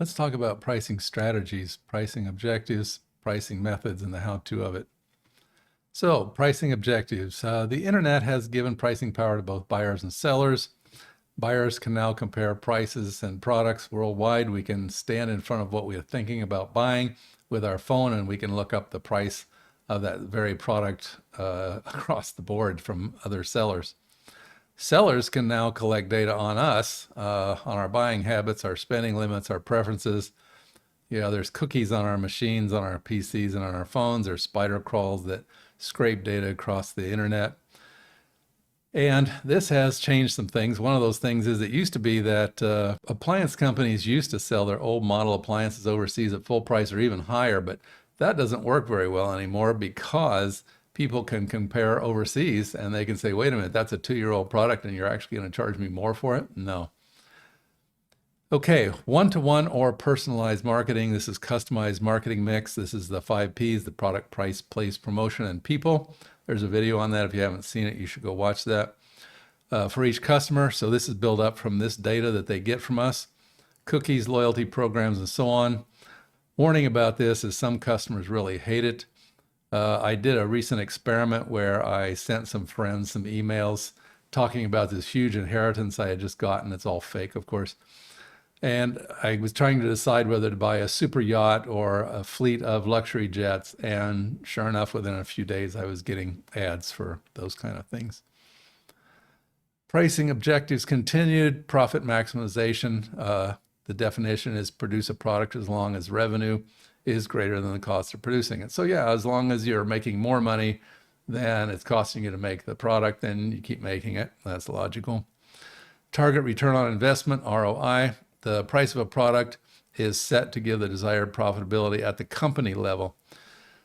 Let's talk about pricing strategies, pricing objectives, pricing methods, and the how-to of it. So, pricing objectives. The internet has given pricing power to both buyers and sellers. Buyers can now compare prices and products worldwide. We can stand in front of what we are thinking about buying with our phone, and we can look up the price of that very product across the board from other sellers. Sellers can now collect data on us, on our buying habits, our spending limits, our preferences. There's cookies on our machines, on our PCs, and on our phones. There's spider crawls that scrape data across the internet. And this has changed some things. One of those things is it used to be that appliance companies used to sell their old model appliances overseas at full price or even higher, but that doesn't work very well anymore because people can compare overseas and they can say, wait a minute, that's a 2-year-old product and you're actually going to charge me more for it? No. Okay, one-to-one or personalized marketing. This is customized marketing mix. This is the 5 Ps, the product, price, place, promotion, and people. There's a video on that. If you haven't seen it, you should go watch that. For each customer, so this is built up from this data that they get from us, cookies, loyalty programs, and so on. Warning about this is some customers really hate it. I did a recent experiment where I sent some friends some emails talking about this huge inheritance I had just gotten. It's all fake, of course. And I was trying to decide whether to buy a super yacht or a fleet of luxury jets. And sure enough, within a few days, I was getting ads for those kind of things. Pricing objectives continued, profit maximization. The definition is produce a product as long as revenue is greater than the cost of producing it. So yeah, as long as you're making more money than it's costing you to make the product, then you keep making it. That's logical. Target return on investment, ROI. The price of a product is set to give the desired profitability at the company level.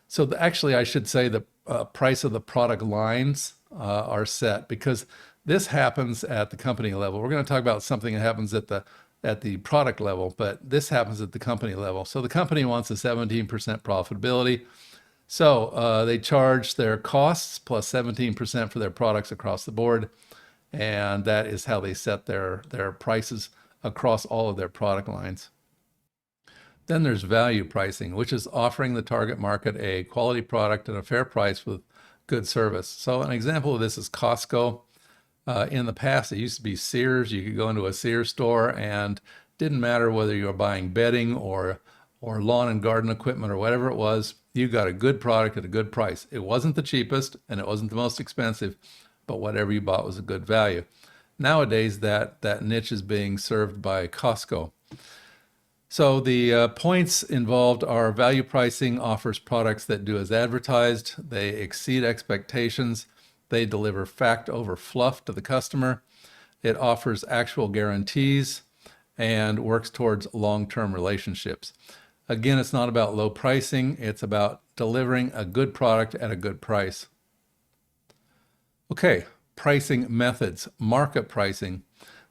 So actually, I should say the price of the product lines are set because this happens at the company level. We're going to talk about something that happens at the product level, but this happens at the company level. So the company wants a 17% profitability. So they charge their costs plus 17% for their products across the board. And that is how they set their prices across all of their product lines. Then there's value pricing, which is offering the target market a quality product at a fair price with good service. So an example of this is Costco. In the past, it used to be Sears. You could go into a Sears store and didn't matter whether you were buying bedding or lawn and garden equipment or whatever it was, you got a good product at a good price. It wasn't the cheapest and it wasn't the most expensive, but whatever you bought was a good value. Nowadays, that niche is being served by Costco. So the points involved are value pricing offers products that do as advertised, they exceed expectations, they deliver fact over fluff to the customer, it offers actual guarantees, and works towards long-term relationships. Again, it's not about low pricing, it's about delivering a good product at a good price. Okay, pricing methods, markup pricing.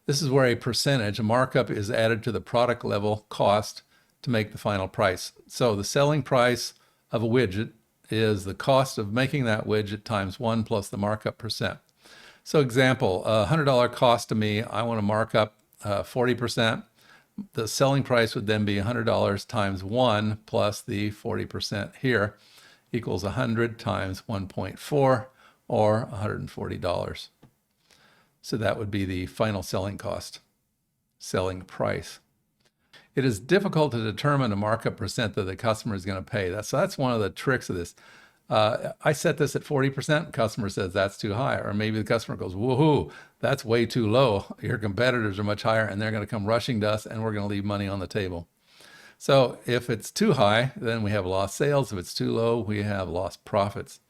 This is where a markup is added to the product level cost to make the final price. So the selling price of a widget is the cost of making that widget times 1 plus the markup percent. So example, a $100 cost to me, I want to mark up 40%. The selling price would then be $100 times 1 plus the 40% here equals 100 times 1.4 or $140. So that would be the final selling cost, selling price. It is difficult to determine a markup percent that the customer is going to pay. That's one of the tricks of this. I set this at 40%, customer says that's too high. Or maybe the customer goes, woohoo, that's way too low. Your competitors are much higher and they're going to come rushing to us and we're going to leave money on the table. So if it's too high, then we have lost sales. If it's too low, we have lost profits.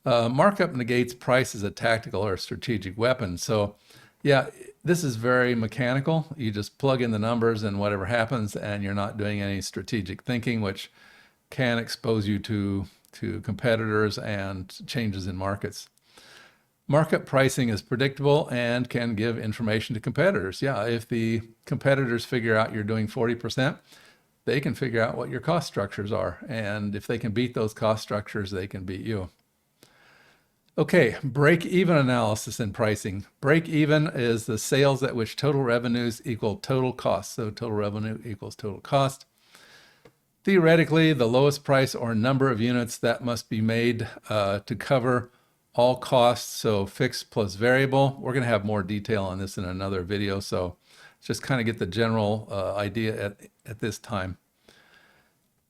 Markup negates price as a tactical or strategic weapon. So yeah, this is very mechanical. You just plug in the numbers and whatever happens, and you're not doing any strategic thinking, which can expose you to competitors and changes in markets. Markup pricing is predictable and can give information to competitors. Yeah, if the competitors figure out you're doing 40%, they can figure out what your cost structures are. And if they can beat those cost structures, they can beat you. Okay, break-even analysis and pricing. Break-even is the sales at which total revenues equal total cost. So total revenue equals total cost. Theoretically, the lowest price or number of units that must be made to cover all costs, so fixed plus variable. We're going to have more detail on this in another video, so just kind of get the general idea at this time.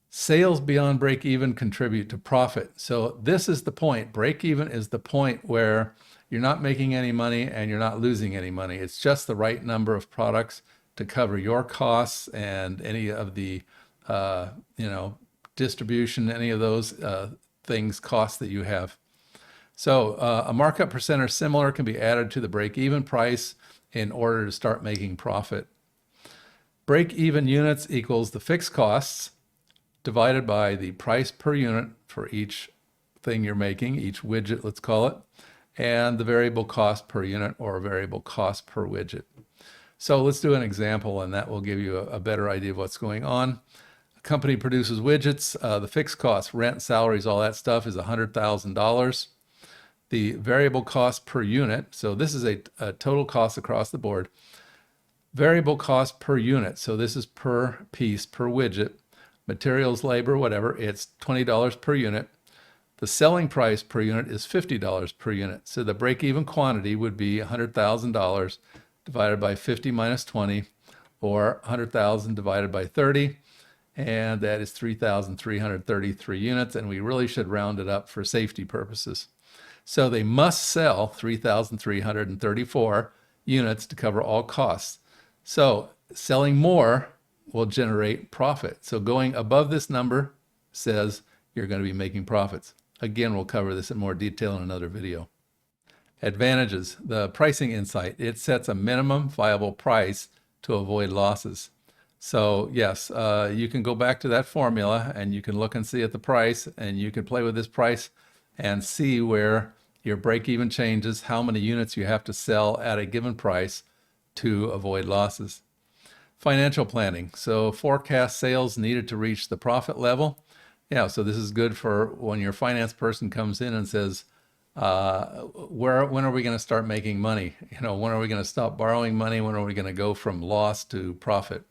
Sales beyond break-even contribute to profit. So this is the point. Break-even is the point where you're not making any money and you're not losing any money. It's just the right number of products to cover your costs and any of the distribution, any of those costs that you have. So a markup percent or similar can be added to the break-even price in order to start making profit. Break-even units equals the fixed costs divided by the price per unit for each thing you're making, each widget, let's call it, and the variable cost per unit or variable cost per widget. So let's do an example, and that will give you a better idea of what's going on. A company produces widgets. The fixed cost, rent, salaries, all that stuff is $100,000. The variable cost per unit, so this is a total cost across the board. Variable cost per unit, so this is per piece, per widget. Materials, labor, whatever, it's $20 per unit. The selling price per unit is $50 per unit. So the break-even quantity would be $100,000 divided by 50 minus 20, or 100,000 divided by 30, and that is 3,333 units, and we really should round it up for safety purposes. So they must sell 3,334 units to cover all costs. So selling more will generate profit. So going above this number says you're going to be making profits. Again, we'll cover this in more detail in another video. Advantages, the pricing insight. It sets a minimum viable price to avoid losses. So yes, you can go back to that formula and you can look and see at the price, and you can play with this price and see where your break-even changes, how many units you have to sell at a given price to avoid losses. Financial planning. So forecast sales needed to reach the profit level. Yeah, so this is good for when your finance person comes in and says, when are we going to start making money? When are we going to stop borrowing money? When are we going to go from loss to profit?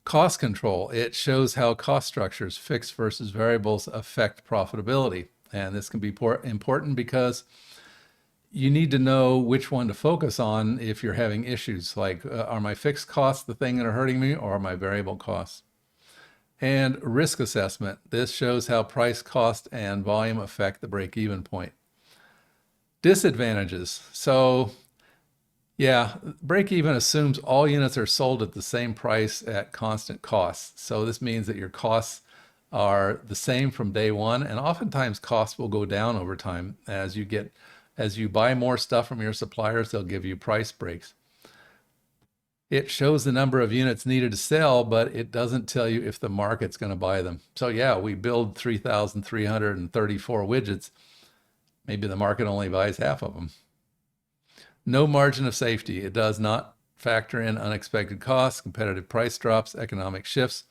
Cost control. It shows how cost structures, fixed versus variables, affect profitability. And this can be important because you need to know which one to focus on if you're having issues, like are my fixed costs the thing that are hurting me, or are my variable costs? And risk assessment. This shows how price, cost, and volume affect the break-even point. Disadvantages. So yeah, break-even assumes all units are sold at the same price at constant costs. So this means that your costs are the same from day one, and oftentimes costs will go down over time as you buy more stuff from your suppliers. They'll give you price breaks. It shows the number of units needed to sell, but it doesn't tell you if the market's going to buy them. So yeah, we build 3,334 widgets. Maybe the market only buys half of them. No margin of safety. It does not factor in unexpected costs, competitive price drops, economic shifts.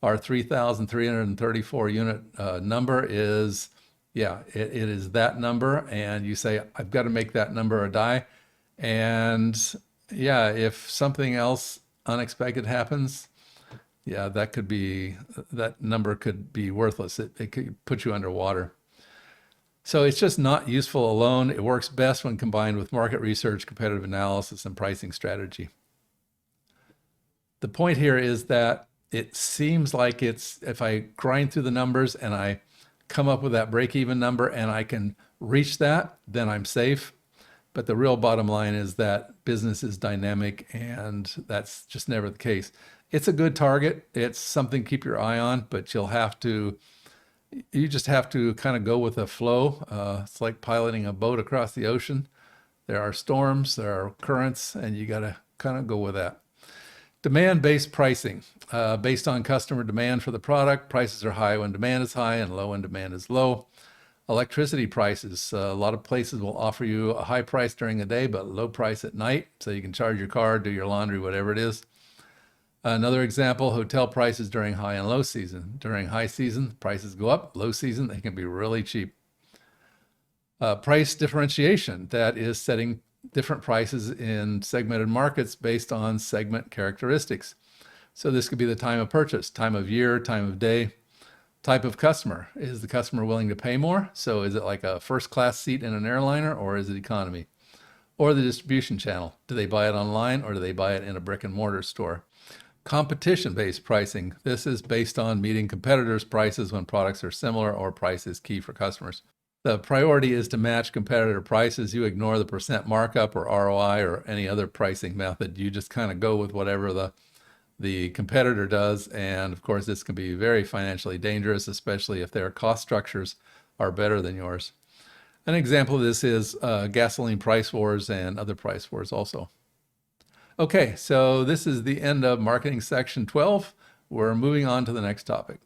Our 3,334 unit number is, yeah, it is that number. And you say, I've got to make that number or die. And yeah, if something else unexpected happens, yeah, that number could be worthless. It could put you underwater. So it's just not useful alone. It works best when combined with market research, competitive analysis, and pricing strategy. The point here is that it seems like if I grind through the numbers and I come up with that break-even number and I can reach that, then I'm safe. But the real bottom line is that business is dynamic, and that's just never the case. It's a good target. It's something to keep your eye on, but you just have to kind of go with the flow. It's like piloting a boat across the ocean. There are storms, there are currents, and you got to kind of go with that. Demand-based pricing. Based on customer demand for the product, prices are high when demand is high and low when demand is low. Electricity prices. A lot of places will offer you a high price during the day, but low price at night, so you can charge your car, do your laundry, whatever it is. Another example, hotel prices during high and low season. During high season, prices go up. Low season, they can be really cheap. Price differentiation, that is setting different prices in segmented markets based on segment characteristics. So this could be the time of purchase, time of year, time of day, type of customer. Is the customer willing to pay more? So is it like a first class seat in an airliner, or is it economy? Or the distribution channel. Do they buy it online, or do they buy it in a brick and mortar store? Competition-based pricing. This is based on meeting competitors' prices when products are similar or price is key for customers. The priority is to match competitor prices. You ignore the percent markup or ROI or any other pricing method. You just kind of go with whatever the competitor does. And of course, this can be very financially dangerous, especially if their cost structures are better than yours. An example of this is gasoline price wars and other price wars also. Okay, so this is the end of marketing section 12. We're moving on to the next topic.